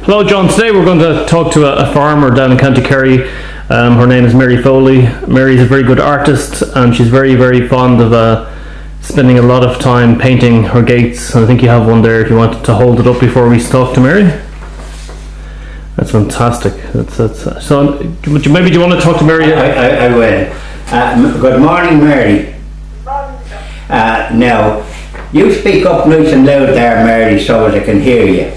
Hello John, today we're going to talk to a farmer down in County Kerry. Her name is Mary Foley. Mary's a very good artist and she's very fond of spending a lot of time painting her gates. I think you have one there if you wanted to hold it up before we talk to Mary. That's fantastic. So maybe do you want to talk to Mary? I will. Good morning, Mary. Now, you speak up nice and loud there, Mary, so as I can hear you.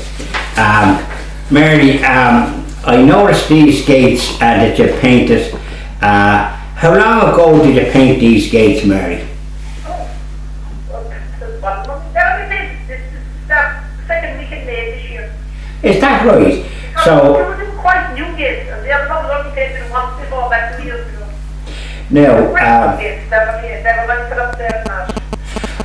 Mary, I noticed these gates that you painted. How long ago did you paint these gates, Mary? Second week in May this year. Is that right? So, they were quite new gates, and the other ones only painted once before, about 2 years ago. now, Gates, they were like put up there now.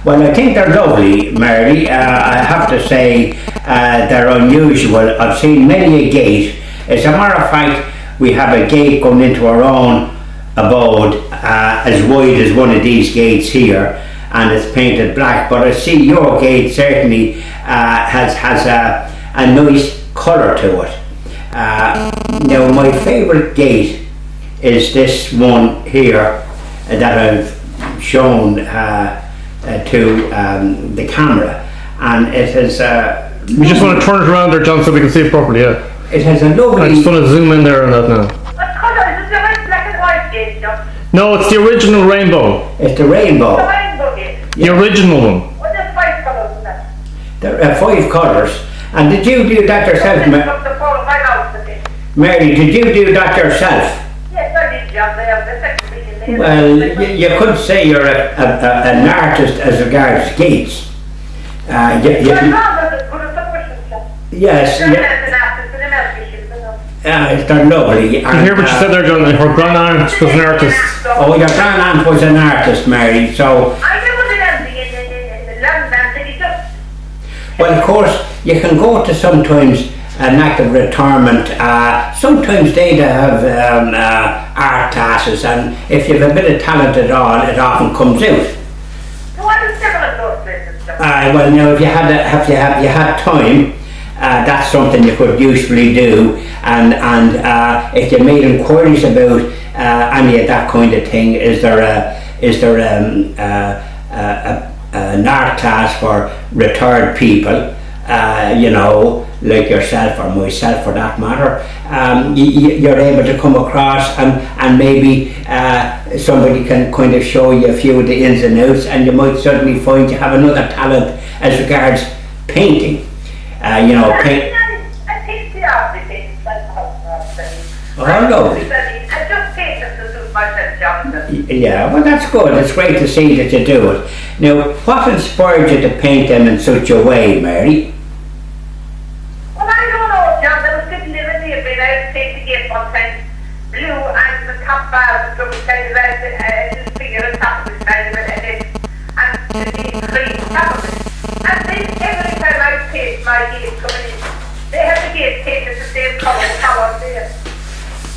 well, I think they're lovely, Mary. I have to say they're unusual. I've seen many a gate. As a matter of fact, we have a gate going into our own abode as wide as one of these gates here, and it's painted black. But I see your gate certainly has a nice colour to it. Now, my favourite gate is this one here that I've shown to the camera, and it has We just want to turn it around there, John, so we can see it properly. Yeah. it has a lovely. I just want to zoom in there on that now. What colour? Is it the red, black and white gate, John? No, it's the original rainbow. It's the rainbow. The rainbow gate. The original one. Well, there's 5 colours in that. There are 5 colours. And did you do that yourself, Up to 4 or 5 hours a day. Mary? Did you do that yourself? Yes, I did, John. They have the second week in May. Well, you could say you're an artist as regards gates. Well, no, but it's good as a question, John. Yes, They're an artist and a melody, you know. they're lovely. Did you hear what you said there, John? Her grand-aunt was an artist. Oh, your grand-aunt was an artist, Mary, so, I never did anything in the London city, just. well, of course, you can go to sometimes an act of retirement. Sometimes they have art classes, and if you have a bit of talent at all, it often comes out. So I was never at those places, John. Well, now, if you had time, that's something you could usually do, and if you made inquiries about any of that kind of thing, is there an art class for retired people, you know, like yourself or myself for that matter, you're able to come across and maybe somebody can kind of show you a few of the ins and outs, and you might suddenly find you have another talent as regards painting. You know, paint. I think the art they paint inside the house. Oh, lovely. I just paint them to suit myself, John. Yeah, well, that's good. It's great to see that you do it. Now, what inspired you to paint them in such a way, Mary? Well, I don't know, John. There was people living near me. I paint the gate one time blue, and the top bar was kind of red, just figure on top of it, kind of, and the green top of it. And then every time I paint my gate coming in, they have the gate painted the same colour there.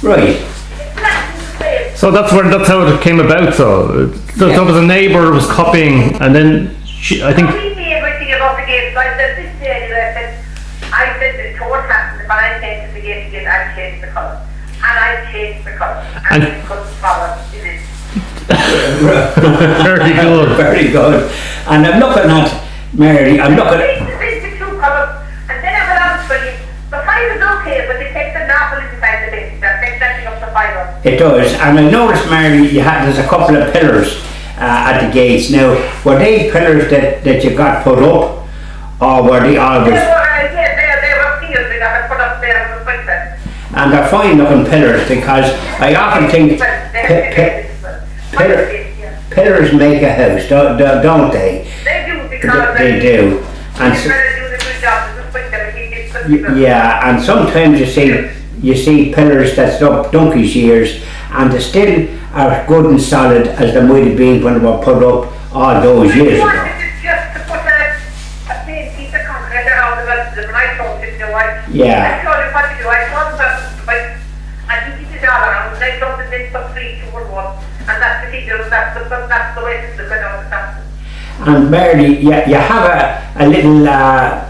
Right. It's exactly the same. So that's how it came about. So there was a neighbour who was copying, and then I think. We knew everything about the gate, so I said this day anyway, I said the tour happened, but I painted the gate again, I changed the colour. And I changed the colour. And it couldn't follow it. Very good. Very good. And I'm looking at Mary. I'm looking at. The 2 colours, and then I went on for you. The 5 is okay, but it takes an awful inside the base. That makes everything up to 5. It does. And I noticed, Mary, there's a couple of pillars at the gates. Now, were they pillars that you got put up, or were they always? They were sealed. They got put up there on the winter. And they're fine looking pillars, because I often think pillars make a house, don't they? They do, because They do. And they're better doing a good job to just put them and keep it. yeah, and sometimes you see pillars that's up donkey's years, and they still are good and solid as they might have been when they were put up all those years ago. Just to put a thin piece of concrete around the rest of them, and I told him, Yeah. I told him what to do. I told him and he did it all around, and I told him this for 3, 2, or 1, and that's the figure, that's the way it's looking out. And Mary, you have a little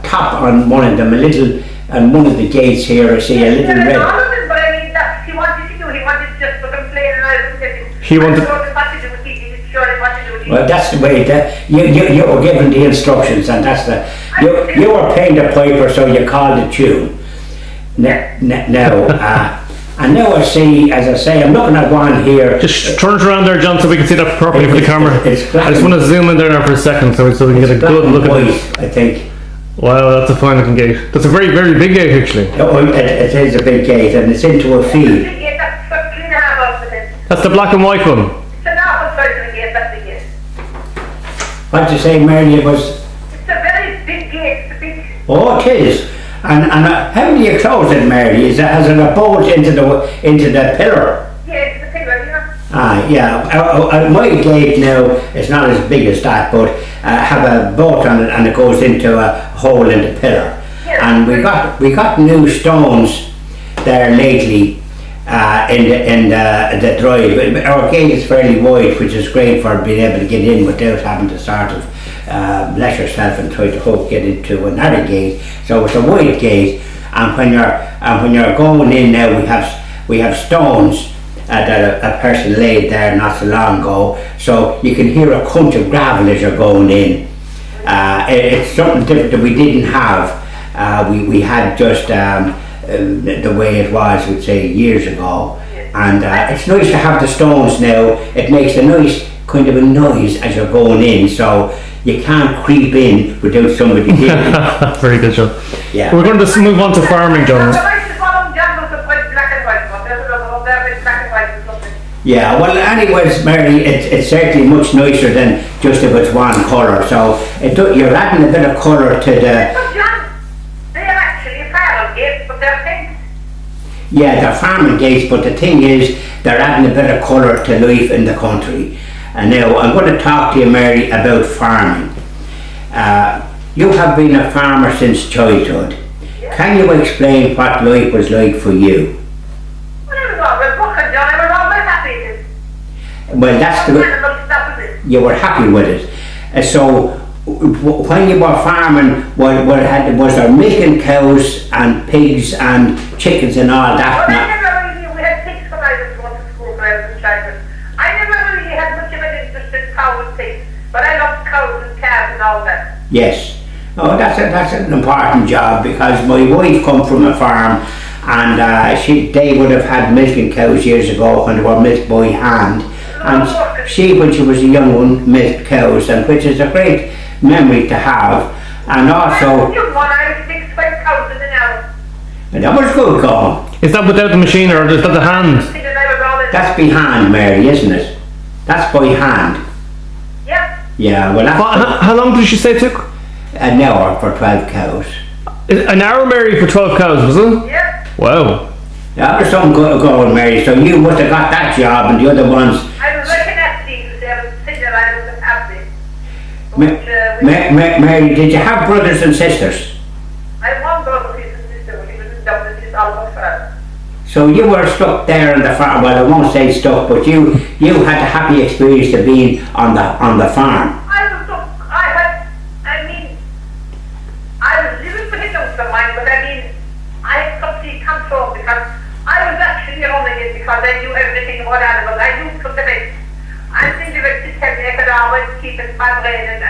top on one of them, a little and one of the gates here I see a little red. All of them, but I mean, that's what he wanted to do. He wanted just to complain and I was getting. He wanted. I don't know what to do with it. He didn't sure what to do with it. Well, that's the way that you were given the instructions, and that's the you were paying the piper, so you called the tune. Now, and now I see, as I say, I'm looking at one here. Just turn it around there, John, so we can see that properly for the camera. It's I just want to zoom in there now for a second, so we can get a good look at it. I think. Wow, that's a fine looking gate. That's a very, very big gate, actually. Oh, it is a big gate, and it's into a field. That's the black and white one. It's an apple size of a gate, that's the gate. What you say, Mary? It was. It's a very big gate, it's a big. Oh, it is. And how do you close it, Mary? Has it a bolt into the pillar? Yeah, it's the pillar, you know. Ah, yeah. My gate now is not as big as that, but have a bolt on it, and it goes into a hole in the pillar. Yeah. And we got new stones there lately in the drive. Our gate is fairly wide, which is great for being able to get in without having to sort of let yourself and try to get into another gate. So it's a wide gate, and when you're going in now, we have stones that a person laid there not so long ago, so you can hear a crunch of gravel as you're going in. It's something different that we didn't have. We had just the way it was, we'd say, years ago, and it's nice to have the stones now. It makes a nice kind of a noise as you're going in, so you can't creep in without somebody hearing. Very good, John. Yeah. We're going to move on to farming, John. Yeah, well, anyways, Mary, it's certainly much nicer than just if it's one colour. So you're adding a bit of colour to the. They're actually farming gates, but they're pink. Yeah, they're farming gates, but the thing is, they're adding a bit of colour to life in the country. And now I'm going to talk to you, Mary, about farming. You have been a farmer since childhood. Yeah. Can you explain what life was like for you? Well, I was always working, John. I was always happy with it. Well, that's the. You were happy with it. So, when you were farming, was there milking cows and pigs and chickens and all that? Well, I never really, we had pigs when I was going to school when I was in childhood. I never really had much of an interest in cows and pigs, but I loved cows and calves and all that. Yes. Oh, that's an important job, because my wife come from a farm, and they would have had milking cows years ago when they were milked by hand, and she, when she was a young one, milked cows, and which is a great memory to have. And also, I was 6 cows in an hour. And that was good going. Is that without the machine, or is that the hand? That's by hand, Mary, isn't it? That's by hand. Yeah. Yeah, well, How long did she say it took? An hour for 12 cows. An hour, Mary, for 12 cows, was it? Yeah. Wow. That was something good going, Mary. So you must have got that job, and the other ones. I was looking at these. I was thinking I was happy. Mary, did you have brothers and sisters? I have one brother, he's a sister, he was in Dublin, he's almost farm. So you were stuck there on the farm. Well, I won't say stuck, but you had a happy experience of being on the farm. I was stuck. I was living with him for mine, but I had complete control, because I was actually running it because I knew everything about animals. I knew from the vet. And the vet to tell me I could always keep it my brain and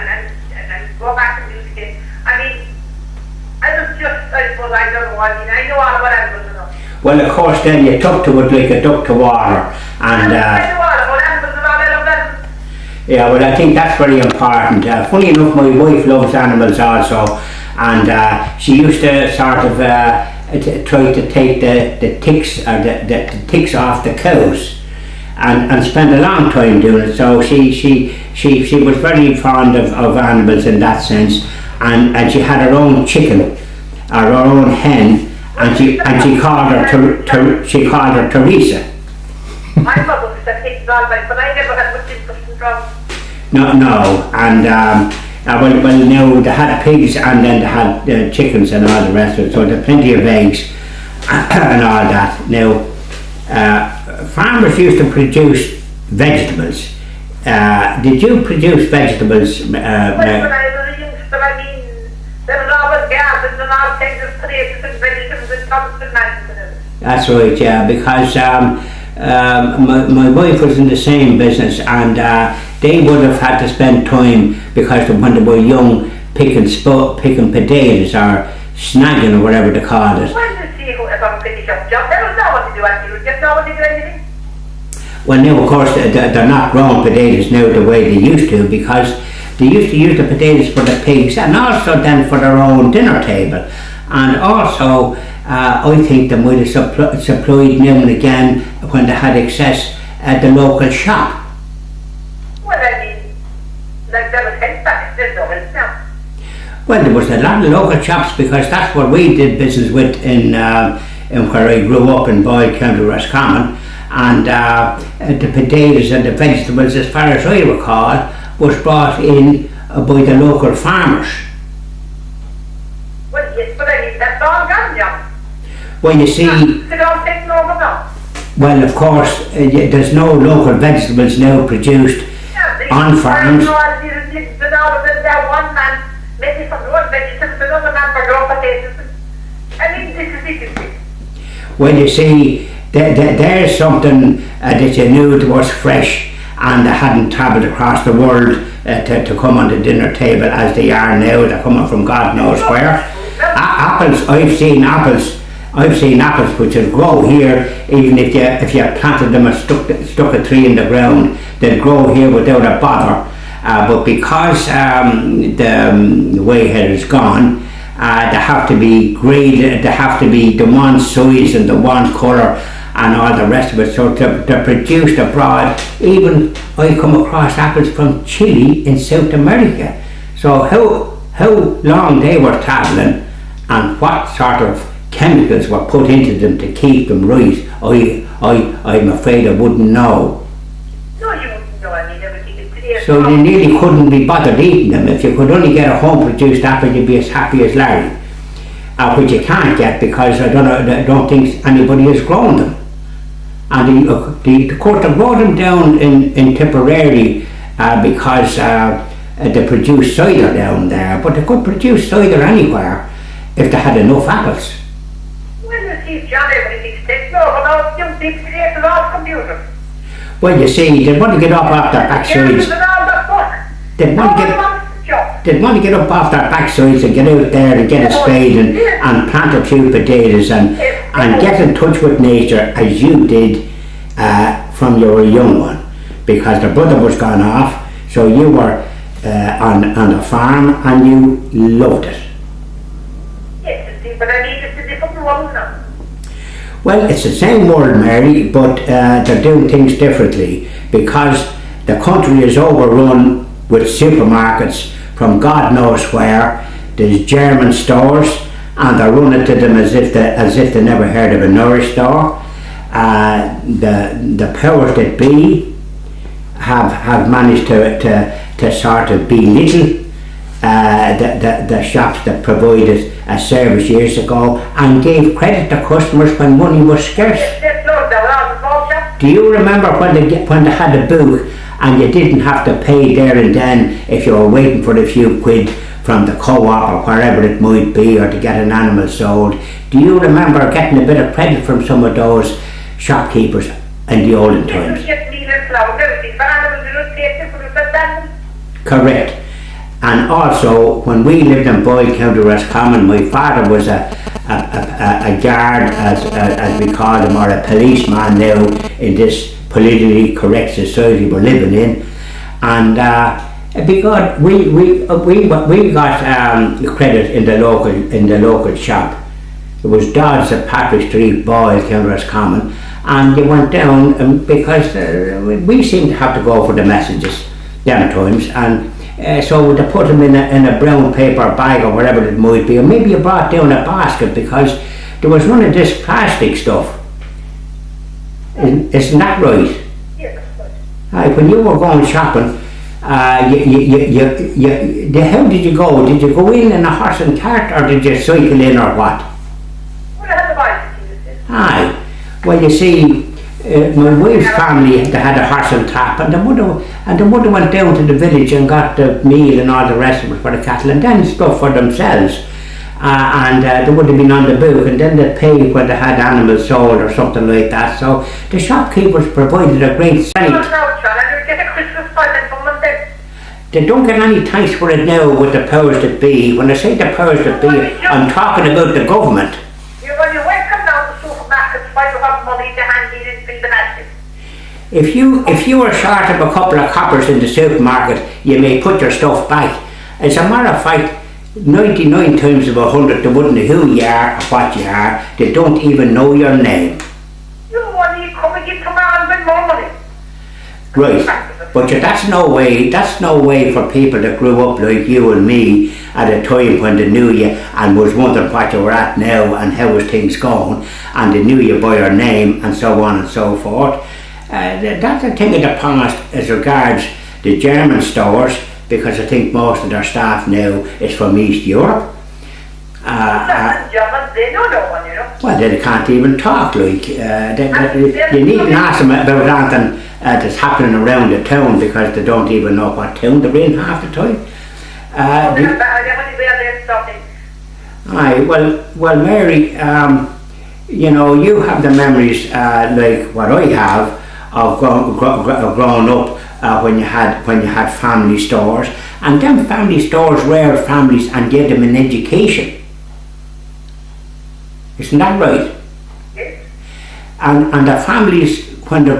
go back and do it again. I was just, I suppose, I don't know, I know all about animals enough. Well, of course, then you took to it like a duck to water, and yeah, well, I think that's very important. Funny enough, my wife loves animals also, and she used to sort of try to take the ticks or the ticks off the cows, and spend a long time doing it. So she was very fond of animals in that sense, and she had her own chicken or her own hen. And she called her Teresa. My mother was a pig dog, but I never had much interest in dogs. No, and well, no, they had pigs, and then they had chickens and all the rest of it. So there plenty of eggs and all that. Now, farmers used to produce vegetables. Did you produce vegetables? Well, when I was a youngster, there was always gardens and all kinds of potatoes and vegetables and tomato and onions. That's right, yeah, because my wife was in the same business, and they would have had to spend time, because when they were young, picking potatoes or snagging or whatever they call it. When did you finish up job? There was no one to do anything. You just no one to do anything. Well, now of course they're not growing potatoes now the way they used to, because they used to use the potatoes for the pigs and also then for their own dinner table. And also I think they might have supplied now and again when they had excess at the local shop. Well, I mean, like there was health back, there's no health now. Well, there was a lot of local shops, because that's what we did business with in where I grew up in Boyle, County Roscommon. And the potatoes and the vegetables, as far as I recall, was brought in by the local farmers. Well, yes, but I mean, that's all gone, John. Well, you see, They're all taken over now. well, of course, there's no local vegetables now produced on farms. One man maybe for road vegetables, another man for raw potatoes. I mean, this is ridiculous. Well, you see, there's something that you knew that was fresh, and they hadn't travelled across the world to come on the dinner table as they are now. They're coming from God knows where. Apples, I've seen apples which will grow here, even if you planted them and stuck a tree in the ground, they'll grow here without a bother. But because the way it has gone, they have to be graded, they have to be the one size and the one colour and all the rest of it. So they're produced abroad. Even I come across apples from Chile in South America. So how long they were travelling and what sort of chemicals were put into them to keep them right, I'm afraid I wouldn't know. No, you wouldn't know. I mean, everything is clear. So you nearly couldn't be bothered eating them. If you could only get a home produced apple, you'd be as happy as Larry. Which you can't get, because I don't think anybody has grown them. And of course they brought them down in Tipperary because they produce cider down there, but they could produce cider anywhere if they had enough apples. Well, you see, John, everything's taken over now. Young people today, it's all computers. Well, you see, they want to get up off their backsides. They want to get up off their backsides and get out there and get a spade and plant a few potatoes and get in touch with nature as you did from you were a young one, because the brother was gone off, so you were on a farm and you loved it. Yes, but I need it's a different world now. Well, it's the same world, Mary, but they're doing things differently, because the country is overrun with supermarkets from God knows where. There's German stores, and they're running to them as if they never heard of a Nourish store. The powers that be have managed to sort of belittle the shops that provided a service years ago and gave credit to customers when money was scarce. Do you remember when they had a book and you didn't have to pay there and then if you were waiting for a few quid from the co-op or wherever it might be, or to get an animal sold? Do you remember getting a bit of credit from some of those shopkeepers in the olden times? Correct. And also, when we lived in Boyle, County Roscommon, my father was a guard, as we call him, or a policeman now in this politically correct society we're living in. And because we got credit in the local shop. It was Dodds at Patrick Street, Boyle, County Roscommon, and they went down because we seemed to have to go for the messages them times, and so they put them in a brown paper bag or whatever it might be, or maybe you brought down a basket, because there was none of this plastic stuff. Isn't that right? Yes. When you were going shopping, how did you go? Did you go in a horse and cart, or did you cycle in, or what? Well, I had the bicycle. Aye. Well, you see, my wife's family, they had a horse and trap, and the mother went down to the village and got the meal and all the rest of it for the cattle, and then stuff for themselves. and they would have been on the book, and then they'd pay when they had animals sold or something like that. So the shopkeepers provided a great They don't get any thanks for it now with the powers that be. When I say the powers that be, I'm talking about the government. When you welcome down the supermarkets, why you have money to hand in and fill the basket? If you are short of a couple of coppers in the supermarket, you may put your stuff back. As a matter of fact, 99 times of 100 they wouldn't know who you are or what you are. They don't even know your name. You want to come and give tomorrow and more money. Right. But that's no way for people that grew up like you and me at a time when they knew you and was wondering what you were at now and how was things going, and they knew you by your name and so on and so forth. That's a thing of the past as regards the German stores, because I think most of their staff now is from East Europe. Germans, they know no one, you know. Well, they can't even talk, like. You needn't ask them about anything that's happening around the town, because they don't even know what town they're in half the time. Aye, well, Mary, you know, you have the memories like what I have of growing up when you had family stores, and them family stores reared families and gave them an education. Isn't that right? Yes. And the families, when the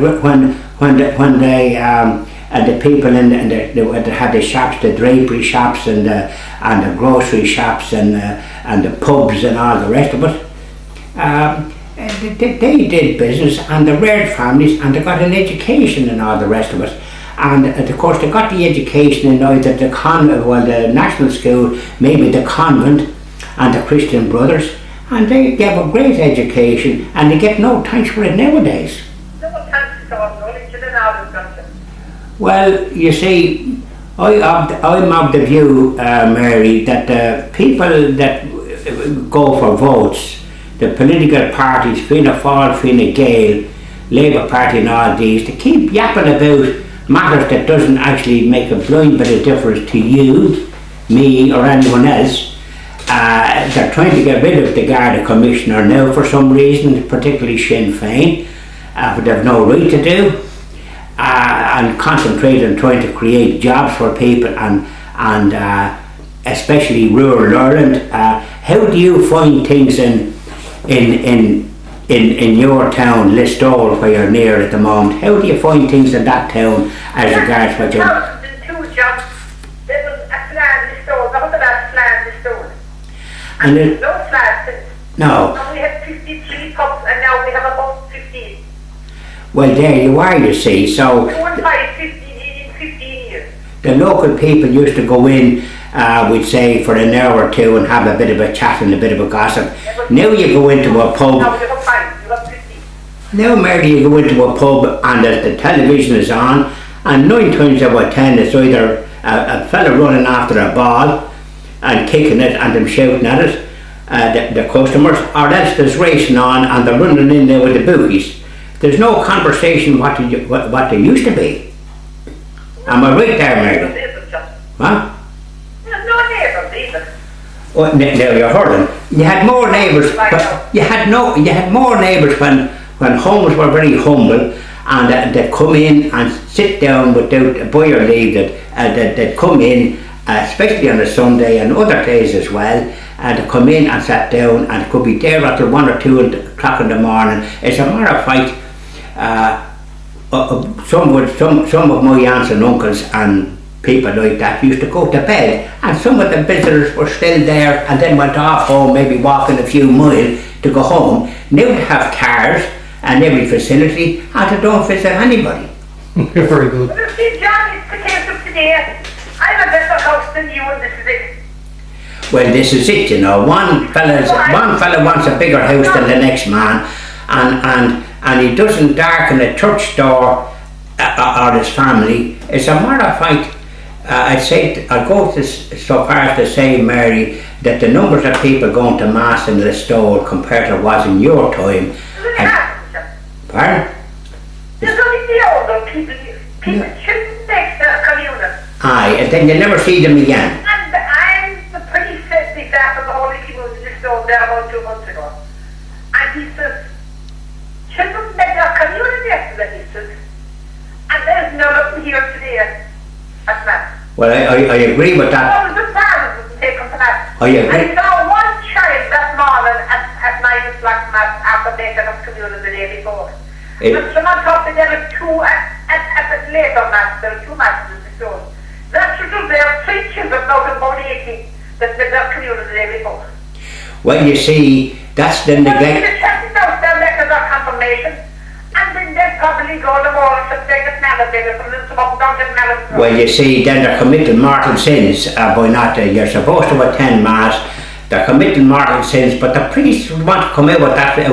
people they had the shops, the drapery shops and the grocery shops and the pubs and all the rest of it, they did business, and they reared families, and they got an education and all the rest of it. And of course they got the education in either the national school, maybe the convent and the Christian Brothers, and they gave a great education, and they get no thanks for it nowadays. No thanks to us, only to the northern country. Well, you see, I'm of the view, Mary, that the people that go for votes, the political parties, Fianna Fáil, Fine Gael, Labour Party and all these, they keep yapping about matters that doesn't actually make a blind bit of difference to you, me or anyone else. They're trying to get rid of the Garda Commissioner now for some reason, particularly Sinn Féin, but they've no right to do, and concentrate on trying to create jobs for people and especially rural Ireland. How do you find things in your town, Listowel, where you're near at the moment? How do you find things in that town as regards what you're... Two jobs. There was a flat Listowel, that was the last flat Listowel. And there's no flats since. No. And we had 53 pubs, and now we have about 15. Well, there you are, you see, so... 15 years. The local people used to go in, we'd say, for an hour or two and have a bit of a chat and a bit of a gossip. Now you go into a pub... Now you have 5, you have 15. Now, Mary, you go into a pub and the television is on, and 9 times out of 10 it's either a fella running after a ball and kicking it and them shouting at it, the customers, or else there's racing on and they're running in there with the bookies. There's no conversation what they used to be. Am I right there, Mary? Huh? There's no neighbours either. Well, now you're hurling. You had more neighbours. You had more neighbours when homes were very humble, and they'd come in and sit down without by your leave. They'd come in, especially on a Sunday and other days as well, and they'd come in and sat down, and could be there until 1 or 2 o'clock in the morning. As a matter of fact, some of my aunts and uncles and people like that used to go to bed, and some of the visitors were still there and then went off home, maybe walking a few miles to go home. Now they have cars and every facility, and they don't visit anybody. Very good. Well, you see, John, it's the case of today. I have a better house than you, and this is it. Well, this is it, you know. One fella wants a bigger house than the next man, and he doesn't darken a church door or his family. As a matter of fact, I'd go so far as to say, Mary, that the numbers of people going to Mass in Listowel compared to what was in your time. Pardon? There's only the older people shouldn't next to a communal. Aye, and then you never see them again. And I'm the pretty sensitive after the Holy Communion. months ago. And he says, children made their communion yesterday, he says, and there's none of them here today at Mass. Well, I agree with that. All the parents would take them to Mass. I agree. I saw one child that morning at 9 o'clock Mass after making of communion the day before. And someone thought that there were two at the later Mass, there were two Masses in the stone. That's because there are 3 children out of about 80 that did their communion the day before. Well, you see, that's the neglect. Well, they checked out their letters of confirmation, and then they'd probably go to more and they get married, they get some up down get married. Well, you see, then they're committing mortal sins by not. You're supposed to attend Mass. They're committing mortal sins, but the priests want to come out with that. I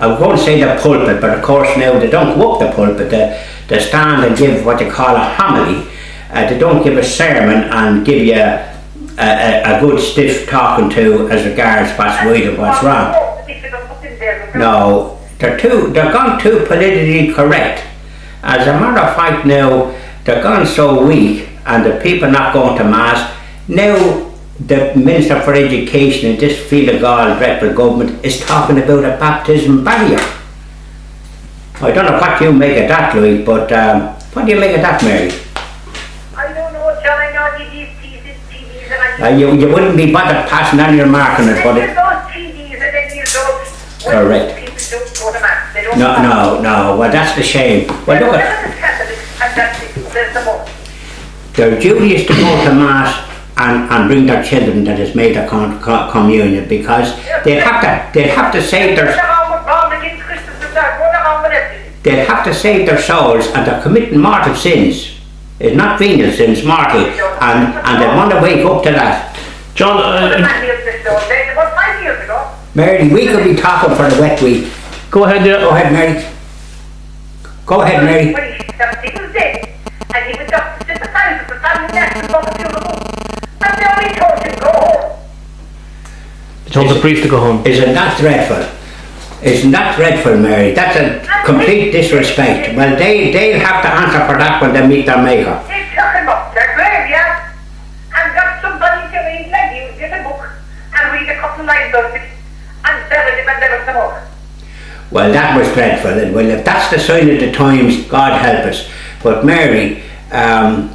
was going to say the pulpit, but of course now they don't go up the pulpit. They stand and give what you call a homily. They don't give a sermon and give you a good stiff talking to as regards what's right and what's wrong. No, they're gone too politically correct. As a matter of fact now, they're gone so weak and the people not going to Mass. Now the Minister for Education in this field of God, Dreadful government, is talking about a baptism barrier. I don't know what you make of that, Louis, but what do you make of that, Mary? I don't know, John, I know these TVs and you wouldn't be bothered passing on your mark on it, but it... those TVs and then use those... Correct. People don't go to Mass. They don't No, well that's the shame. Well look at... Their duty is to go to Mass and bring their children that has made a communion, because they'd have to save their... They'd have to save their souls, and they're committing mortal sins. It's not venial sins, mortal, and they want to wake up to that. John, Mary, we could be talking for the wet week. go ahead, yeah. Go ahead, Mary. Go ahead, Mary. And he was just sympathizing with the family next to the funeral. And they only told him to go home. They told the priest to go home. Isn't that dreadful? Isn't that dreadful, Mary? That's a complete disrespect. Well, they'll have to answer for that when they meet their maker. They took him up their graveyard and got somebody to read, like you, get a book and read a couple lines out of it and buried him and there was some more. Well, that was dreadful. Well, if that's the sign of the times, God help us. But Mary, that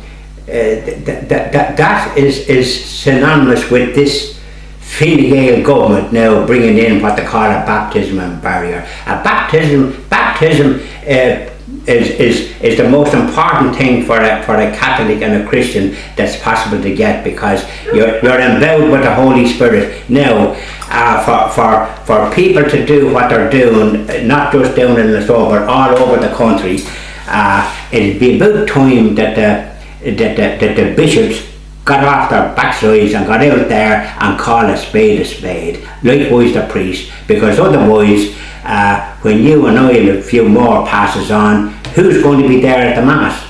is synonymous with this Fine Gael government now bringing in what they call a baptism and barrier. A baptism is the most important thing for a Catholic and a Christian that's possible to get, because you're endowed with the Holy Spirit. Now, for people to do what they're doing, not just down in Lisbon but all over the country, it'd be about time that the bishops got off their backsides and got out there and called a spade, likewise the priest, because otherwise when you and I and a few more passes on, who's going to be there at the Mass?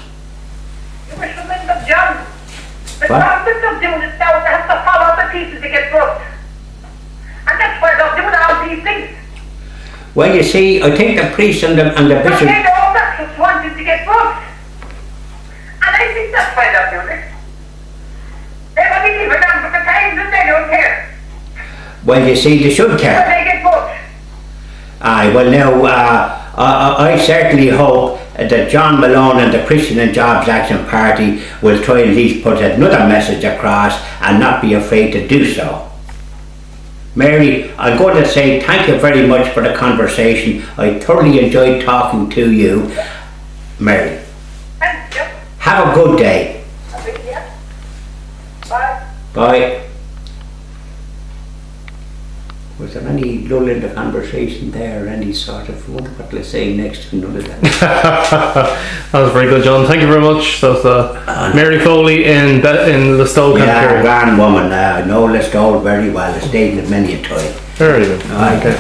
You wish to bring them, John. The government of doing it now, they have to follow the people to get booked. And that's why they're doing all these things. Well, you see, I think the priests and the bishops... They all just wanted to get booked. And I think that's why they're doing it. They want to keep it on for the times and they don't care. Well, you see, they should care. But they get booked. Aye, well now, I certainly hope that John Malone and the Christian and Jobs Action Party will try at least put another message across and not be afraid to do so. Mary, I'm going to say thank you very much for the conversation. I thoroughly enjoyed talking to you. Mary, Thank you. have a good day. Yeah. Bye. Bye. Was there any lull in the conversation there, any sort of what let's say next? None of that. That was very good, John. Thank you very much. That was Mary Foley in Listowel, Yeah, Co.Kerry. grand woman. I know Listowel very well. I stayed with many a time. Very good. Okay.